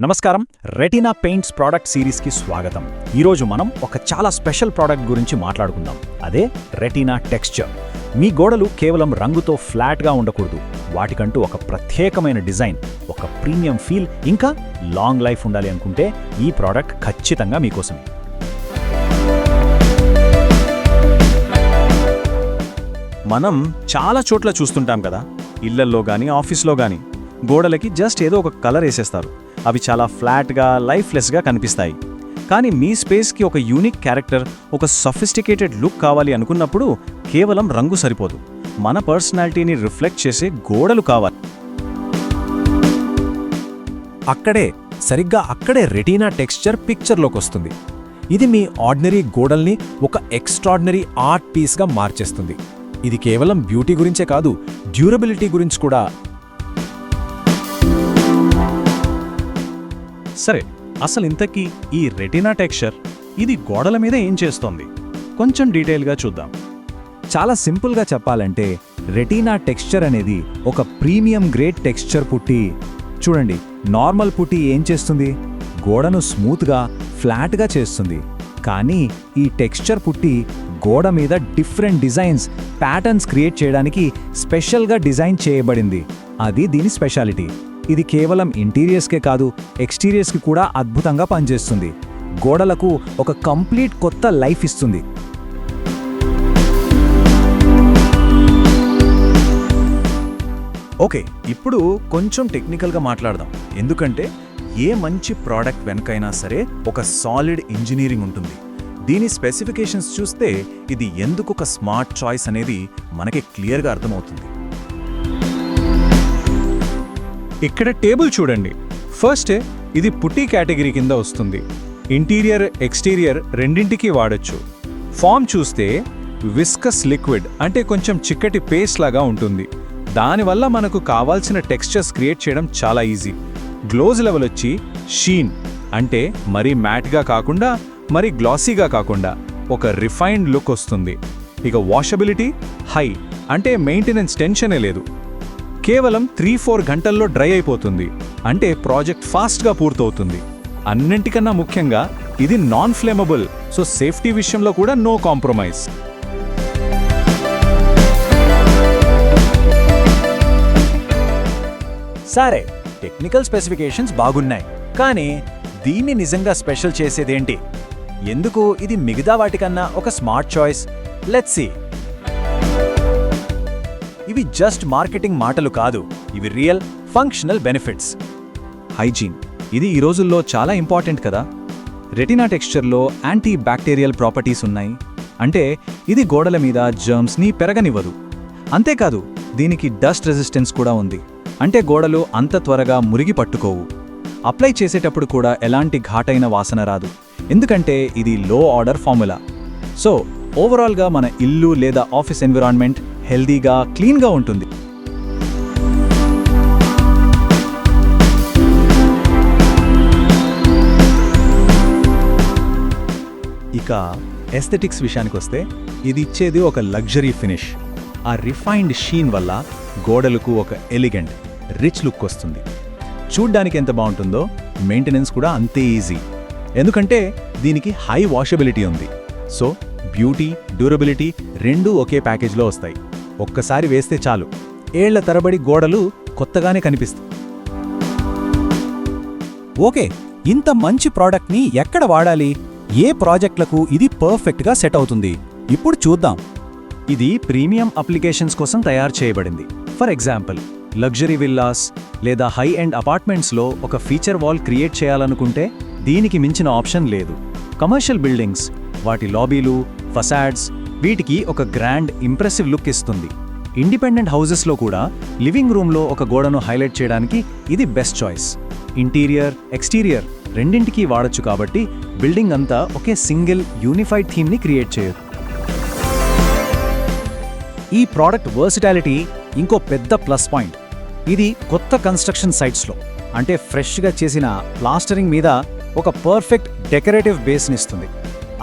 నమస్కారం. Retina paints product సిరీస్కి స్వాగతం. ఈరోజు మనం ఒక చాలా స్పెషల్ ప్రోడక్ట్ గురించి మాట్లాడుకుందాం. అదే రెటీనా టెక్స్చర్. మీ గోడలు కేవలం రంగుతో ఫ్లాట్గా ఉండకూడదు. వాటికంటూ ఒక ప్రత్యేకమైన డిజైన్, ఒక ప్రీమియం ఫీల్, ఇంకా లాంగ్ లైఫ్ ఉండాలి అనుకుంటే ఈ ప్రోడక్ట్ ఖచ్చితంగా మీకోసమే. మనం చాలా చోట్ల చూస్తుంటాం కదా, ఇళ్లల్లో గానీ ఆఫీస్లో గానీ గోడలకి జస్ట్ ఏదో ఒక కలర్ వేసేస్తారు. అవి చాలా ఫ్లాట్గా, లైఫ్లెస్గా కనిపిస్తాయి. కానీ మీ స్పేస్కి ఒక యూనిక్ క్యారెక్టర్, ఒక సఫిస్టికేటెడ్ లుక్ కావాలి అనుకున్నప్పుడు కేవలం రంగు సరిపోదు. మన పర్సనాలిటీని రిఫ్లెక్ట్ చేసే గోడలు కావాలి. సరిగ్గా అక్కడే రెటీనా టెక్స్చర్ పిక్చర్లోకి వస్తుంది. ఇది మీ ఆర్డినరీ గోడల్ని ఒక ఎక్స్ట్రాడినరీ ఆర్ట్ పీస్గా మార్చేస్తుంది. ఇది కేవలం బ్యూటీ గురించే కాదు, డ్యూరబిలిటీ గురించి కూడా. సరే, అసలు ఇంతకీ ఈ రెటీనా టెక్స్చర్ ఇది గోడల మీద ఏం చేస్తోంది? కొంచెం డీటెయిల్గా చూద్దాం. చాలా సింపుల్గా చెప్పాలంటే రెటీనా టెక్స్చర్ అనేది ఒక ప్రీమియం గ్రేడ్ టెక్స్చర్ పుట్టి. చూడండి, నార్మల్ పుట్టి ఏం చేస్తుంది? గోడను స్మూత్గా, ఫ్లాట్గా చేస్తుంది. కానీ ఈ టెక్స్చర్ పుట్టి గోడ మీద డిఫరెంట్ డిజైన్స్, ప్యాటర్న్స్ క్రియేట్ చేయడానికి స్పెషల్గా డిజైన్ చేయబడింది. అది దీని స్పెషాలిటీ. ఇది కేవలం ఇంటీరియర్స్కే కాదు, ఎక్స్టీరియర్స్కి కూడా అద్భుతంగా పనిచేస్తుంది. గోడలకు ఒక కంప్లీట్ కొత్త లైఫ్ ఇస్తుంది. ఓకే, ఇప్పుడు కొంచెం టెక్నికల్గా మాట్లాడదాం. ఎందుకంటే ఏ మంచి ప్రోడక్ట్ వెనకైనా సరే ఒక సాలిడ్ ఇంజనీరింగ్ ఉంటుంది. దీని స్పెసిఫికేషన్స్ చూస్తే ఇది ఎందుకు ఒక స్మార్ట్ చాయిస్ అనేది మనకి క్లియర్గా అర్థమవుతుంది. ఇక్కడ టేబుల్ చూడండి. ఫస్ట్, ఇది పుట్టి కేటగిరీ కింద వస్తుంది. ఇంటీరియర్, ఎక్స్టీరియర్ రెండింటికి వాడొచ్చు. ఫామ్ చూస్తే విస్కస్ లిక్విడ్, అంటే కొంచెం చిక్కటి పేస్ట్ లాగా ఉంటుంది. దానివల్ల మనకు కావాల్సిన టెక్స్చర్స్ క్రియేట్ చేయడం చాలా ఈజీ. గ్లోజ్ లెవెల్ వచ్చి షీన్, అంటే మరీ మ్యాట్గా కాకుండా మరీ గ్లాసీగా కాకుండా ఒక రిఫైన్డ్ లుక్ వస్తుంది. ఇక వాషబిలిటీ హై, అంటే మెయింటెనెన్స్ టెన్షనే లేదు. కేవలం 3-4 గంటల్లో డ్రై అయిపోతుంది, అంటే ప్రాజెక్ట్ ఫాస్ట్గా పూర్తవుతుంది. అన్నింటికన్నా ముఖ్యంగా ఇది నాన్ ఫ్లేమబుల్, సో సేఫ్టీ విషయంలో కూడా నో కాంప్రమైజ్. సరే, టెక్నికల్ స్పెసిఫికేషన్స్ బాగున్నాయి, కానీ దీన్ని నిజంగా స్పెషల్ చేసేదేంటి? ఎందుకు ఇది మిగతా వాటికన్నా ఒక స్మార్ట్ చాయిస్? Let's see. ఇవి జస్ట్ మార్కెటింగ్ మాటలు కాదు, ఇవి రియల్ ఫంక్షనల్ బెనిఫిట్స్. హైజీన్, ఇది ఈ రోజుల్లో చాలా ఇంపార్టెంట్ కదా. రెటీనా టెక్స్చర్లో యాంటీ బ్యాక్టీరియల్ ప్రాపర్టీస్ ఉన్నాయి. అంటే ఇది గోడల మీద జర్మ్స్ని పెరగనివ్వదు. అంతేకాదు, దీనికి డస్ట్ రెసిస్టెన్స్ కూడా ఉంది. అంటే గోడలు అంత త్వరగా మురిగి పట్టుకోవు. అప్లై చేసేటప్పుడు కూడా ఎలాంటి ఘాటైన వాసన రాదు, ఎందుకంటే ఇది లో ఆర్డర్ ఫార్ములా. సో ఓవరాల్గా మన ఇల్లు లేదా ఆఫీస్ ఎన్విరాన్మెంట్ హెల్దీగా, క్లీన్గా ఉంటుంది. ఇక ఎస్థెటిక్స్ విషయానికొస్తే ఇది ఇచ్చేది ఒక లగ్జరీ ఫినిష్. ఆ రిఫైన్డ్ షీన్ వల్ల గోడలకు ఒక ఎలిగెంట్, రిచ్ లుక్ వస్తుంది. చూడ్డానికి ఎంత బాగుంటుందో మెయింటెనెన్స్ కూడా అంతే ఈజీ, ఎందుకంటే దీనికి హై వాషబిలిటీ ఉంది. సో బ్యూటీ, డ్యూరబిలిటీ రెండూ ఒకే ప్యాకేజ్లో వస్తాయి. ఒక్కసారి వేస్తే చాలు, ఏళ్ల తరబడి గోడలు కొత్తగానే కనిపిస్తాయి. ఓకే, ఇంత మంచి ప్రోడక్ట్ని ఎక్కడ వాడాలి? ఏ ప్రాజెక్టులకు ఇది పర్ఫెక్ట్గా సెట్ అవుతుంది? ఇప్పుడు చూద్దాం. ఇది ప్రీమియం అప్లికేషన్స్ కోసం తయారు చేయబడింది. ఫర్ ఎగ్జాంపుల్, లగ్జరీ విల్లాస్ లేదా హై ఎండ్ అపార్ట్మెంట్స్లో ఒక ఫీచర్ వాల్ క్రియేట్ చేయాలనుకుంటే దీనికి మించిన ఆప్షన్ లేదు. కమర్షియల్ బిల్డింగ్స్, వాటి లాబీలు, ఫసాడ్స్, వీటికి ఒక గ్రాండ్, ఇంప్రెసివ్ లుక్ ఇస్తుంది. ఇండిపెండెంట్ హౌజెస్లో కూడా లివింగ్ రూమ్లో ఒక గోడను హైలైట్ చేయడానికి ఇది బెస్ట్ చాయిస్. ఇంటీరియర్, ఎక్స్టీరియర్ రెండింటికి వాడొచ్చు కాబట్టి బిల్డింగ్ అంతా ఒకే సింగిల్ యూనిఫైడ్ థీమ్ని క్రియేట్ చేయదు. ఈ ప్రోడక్ట్ వర్సిటాలిటీ ఇంకో పెద్ద ప్లస్ పాయింట్. ఇది కొత్త కన్స్ట్రక్షన్ సైట్స్లో, అంటే ఫ్రెష్గా చేసిన ప్లాస్టరింగ్ మీద ఒక పర్ఫెక్ట్ డెకరేటివ్ బేస్నిస్తుంది.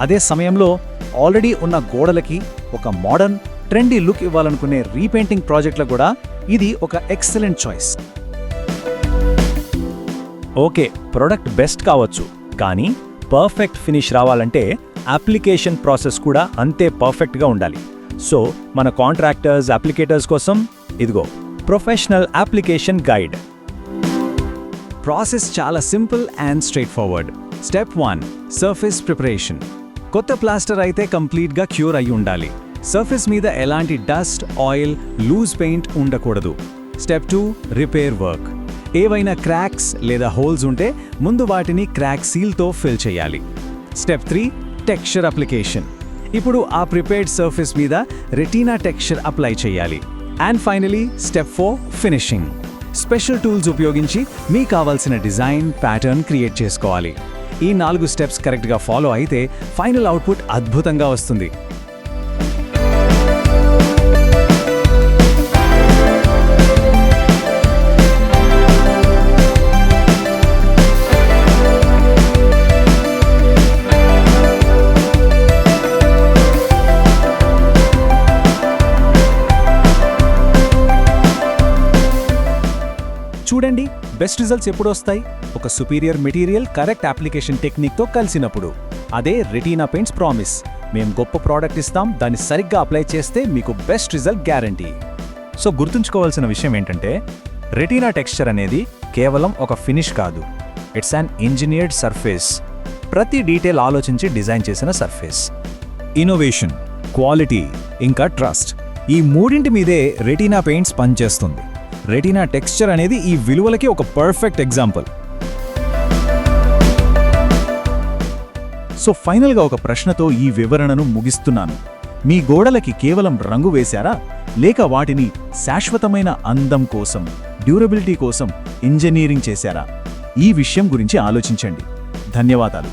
అదే సమయంలో ఆల్రెడీ ఉన్న గోడలకి ఒక మోడర్న్, ట్రెండీ లుక్ ఇవ్వాలనుకునే రీపెయింటింగ్ ప్రాజెక్టులకు కూడా ఇది ఒక excellent choice. Okay, product best కావచ్చు, కానీ పర్ఫెక్ట్ ఫినిష్ రావాలంటే అప్లికేషన్ ప్రాసెస్ కూడా అంతే పర్ఫెక్ట్గా ఉండాలి. సో మన కాంట్రాక్టర్స్, అప్లికేటర్స్ కోసం ఇదిగో ప్రొఫెషనల్ అప్లికేషన్ గైడ్. ప్రాసెస్ చాలా simple and straight forward. Step 1, surface preparation. కొత్త ప్లాస్టర్ అయితే కంప్లీట్గా క్యూర్ అయి ఉండాలి. సర్ఫేస్ మీద ఎలాంటి డస్ట్, ఆయిల్, లూజ్ పెయింట్ ఉండకూడదు. Step 2, repair work. ఏవైనా క్రాక్స్ లేదా హోల్స్ ఉంటే ముందు వాటిని క్రాక్ సీల్తో ఫిల్ చేయాలి. Step 3, texture application. ఇప్పుడు ఆ ప్రిపేర్డ్ సర్ఫేస్ మీద రెటీనా టెక్స్చర్ అప్లై చేయాలి. And finally step 4, finishing. Special tools ఉపయోగించి మీకు కావాల్సిన డిజైన్, ప్యాటర్న్ క్రియేట్ చేసుకోవాలి. ఈ 4 స్టెప్స్ కరెక్ట్గా ఫాలో అయితే ఫైనల్ అవుట్పుట్ అద్భుతంగా వస్తుంది. చూడండి, బెస్ట్ రిజల్ట్స్ ఎప్పుడు వస్తాయి? ఒక సుపీరియర్ మెటీరియల్, కరెక్ట్ అప్లికేషన్ టెక్నిక్తో కలిసినప్పుడు. అదే రెటీనా పెయింట్స్ ప్రామిస్. మేం గొప్ప ప్రోడక్ట్ ఇస్తాం, దాన్ని సరిగ్గా అప్లై చేస్తే మీకు బెస్ట్ రిజల్ట్ గ్యారంటీ. సో గుర్తుంచుకోవాల్సిన విషయం ఏంటంటే, రెటీనా టెక్స్చర్ అనేది కేవలం ఒక ఫినిష్ కాదు, ఇట్స్ అన్ ఇంజనీర్డ్ సర్ఫేస్. ప్రతి డీటెయిల్ ఆలోచించి డిజైన్ చేసిన సర్ఫేస్. ఇన్నోవేషన్, క్వాలిటీ, ఇంకా ట్రస్ట్, ఈ మూడింటి మీదే రెటీనా పెయింట్స్ పనిచేస్తుంది. రెటీనా టెక్స్చర్ అనేది ఈ విలువలకి ఒక పర్ఫెక్ట్ ఎగ్జాంపుల్. సో ఫైనల్గా ఒక ప్రశ్నతో ఈ వివరణను ముగిస్తున్నాను. మీ గోడలకి కేవలం రంగు వేశారా, లేక వాటిని శాశ్వతమైన అందం కోసం, డ్యూరబిలిటీ కోసం ఇంజనీరింగ్ చేశారా? ఈ విషయం గురించి ఆలోచించండి. ధన్యవాదాలు.